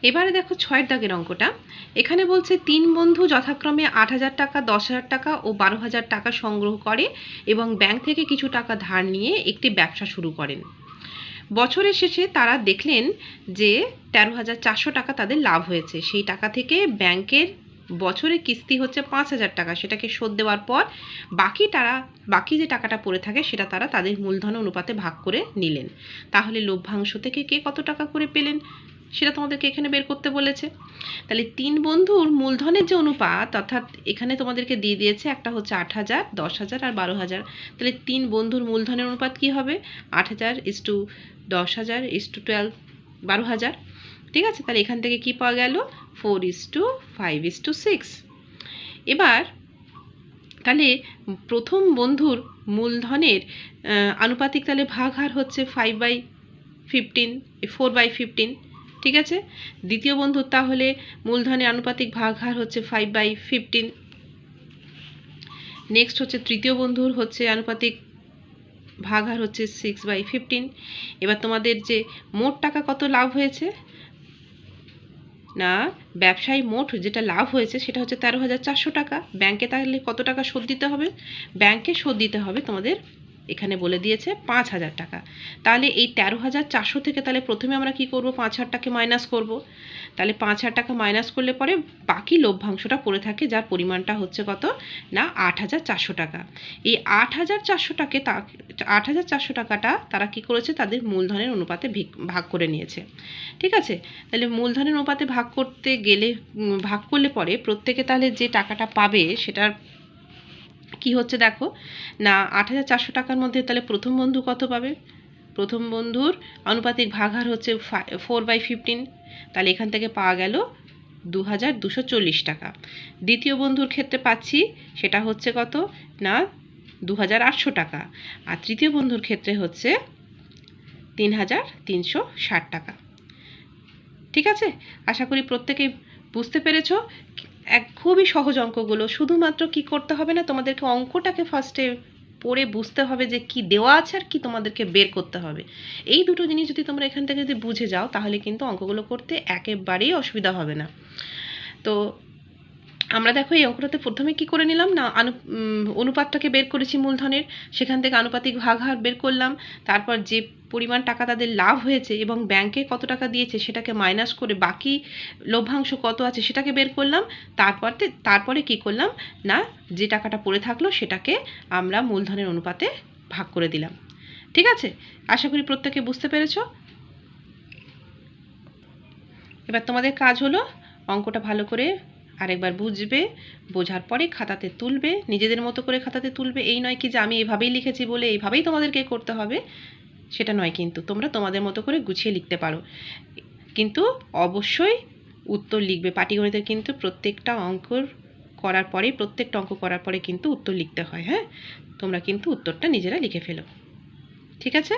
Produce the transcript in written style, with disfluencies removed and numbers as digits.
এবারে দেখো 6 দাগের অঙ্কটা। এখানে বলছে 3 বন্ধু যথাক্রমে 8,000 টাকা, 10,000 টাকা ও 12,000 টাকা সংগ্রহ করে এবং ব্যাংক থেকে কিছু টাকা ধার নিয়ে একটি ব্যবসা শুরু করেন। বছরের শেষে তারা দেখলেন যে 13,400 টাকা তাদের লাভ হয়েছে। সেই টাকা থেকে ব্যাংকের বছরে কিস্তি হচ্ছে 5,000 টাকা, সেটাকে শোধ দেওয়ার পর বাকি যে টাকাটা পড়ে থাকে সেটা তারা তাদের মূলধন অনুপাতে ভাগ করে নিলেন। তাহলে লভ্যাংশ থেকে কে কত টাকা করে পেলেন সেটা তোমাদেরকে এখানে বের করতে বলেছে। তাহলে 3 বন্ধুর মূলধনের যে অনুপাত, অর্থাৎ এখানে তোমাদেরকে দিয়ে দিয়েছে একটা হচ্ছে 8,000, 10,000 আর 12,000। তাহলে 3 বন্ধুর মূলধনের অনুপাত কি হবে? 8,000 ইস টু 10,000 ইস টু 12, 12,000। ঠিক আছে, তাহলে এখান থেকে কি পাওয়া গেল? 4:5:6। এবার তাহলে প্রথম বন্ধুর মূলধনের আনুপাতিক তাহলে ভাগহার হচ্ছে 5/15, 4/15। ঠিক আছে, দ্বিতীয় বন্ধুর তাহলে মূলধনের আনুপাতিক ভাগহার হচ্ছে 5/15। নেক্সট হচ্ছে তৃতীয় বন্ধুর হচ্ছে আনুপাতিক ভাগহার হচ্ছে 6/15। এবার তোমাদের যে মোট টাকা কত লাভ হয়েছে না, ব্যবসায়ী মোট যেটা লাভ হয়েছে সেটা হচ্ছে 13,400 টাকা। ব্যাংকে তাহলে কত টাকা শোধ দিতে হবে? ব্যাংকে শোধ দিতে হবে তোমাদের এখানে বলে দিয়েছে 5,000 টাকা। তাহলে এই 13,400 থেকে তাহলে প্রথমে আমরা কি করব? 5,000 টাকা মাইনাস করব। তাহলে 5,000 টাকা মাইনাস করলে পরে বাকি লভ্যাংশটা পড়ে থাকে, যার পরিমাণটা হচ্ছে কত না 8,400 টাকা। এই 8,400 টাকাটা তারা কি করেছে? তাদের মূলধনের অনুপাতে ভাগ করে নিয়েছে। ঠিক আছে, তাহলে মূলধনের অনুপাতে ভাগ করলে পরে প্রত্যেকে তাহলে যে টাকাটা পাবে সেটার কি হচ্ছে দেখো না, 8,400 টাকার মধ্যে তাহলে প্রথম বন্ধু কত পাবে? প্রথম বন্ধুর আনুপাতিক ভাগহার হচ্ছে 4/15। তাহলে এখান থেকে পাওয়া গেল 2,240 টাকা। দ্বিতীয় বন্ধুর ক্ষেত্রে পাচ্ছি সেটা হচ্ছে কত না 2,800 টাকা। আর তৃতীয় বন্ধুর ক্ষেত্রে হচ্ছে 3,360 টাকা। ঠিক আছে, আশা করি প্রত্যেকেই বুঝতে পেরেছো। খুবই সহজ অঙ্কগুলো, শুধুমাত্র কি করতে হবে না, তোমাদেরকে অঙ্কটাকে ফার্স্টে পড়ে বুঝতে হবে যে কি দেওয়া আছে আর কি তোমাদেরকে বের করতে হবে। এই দুটো জিনিস যদি তোমরা এখান থেকে যদি বুঝে যাও তাহলে কিন্তু অঙ্কগুলো করতে একেবারেই অসুবিধা হবে না। তো আমরা দেখো এই অঙ্কটাতে প্রথমে কি করে নিলাম না, অনুপাতটাকে বের করেছি মূলধনের, সেখান থেকে আনুপাতিক ভাগহার বের করলাম, তারপর যে পরিমাণ টাকা তাদের লাভ হয়েছে এবং ব্যাংকে কত টাকা দিয়েছে সেটাকে মাইনাস করে বাকি লভ্যাংশ কত আছে সেটাকে বের করলাম। তারপরে কি করলাম না, যে টাকাটা পড়ে থাকলো সেটাকে আমরা মূলধনের অনুপাতে ভাগ করে দিলাম। ঠিক আছে, আশা করি প্রত্যেকে বুঝতে পেরেছো। এবার তোমাদের কাজ হলো অঙ্কটা ভালো করে আরেকবার বুঝবে, বোঝার পরে খাতাতে তুলবে, নিজেদের মতো করে খাতাতে তুলবে। এই নয় কি যে আমি এভাবেই লিখেছি বলে এইভাবেই তোমাদেরকে করতে হবে, সেটা নয়। কিন্তু তোমরা তোমাদের মতো করে গুছিয়ে লিখতে পারো, কিন্তু অবশ্যই উত্তর লিখবে। পাটিগণিতের কিন্তু প্রত্যেকটা অঙ্ক করার পরে কিন্তু উত্তর লিখতে হয়। হ্যাঁ, তোমরা কিন্তু উত্তরটা নিজেরা লিখে ফেলো। ঠিক আছে।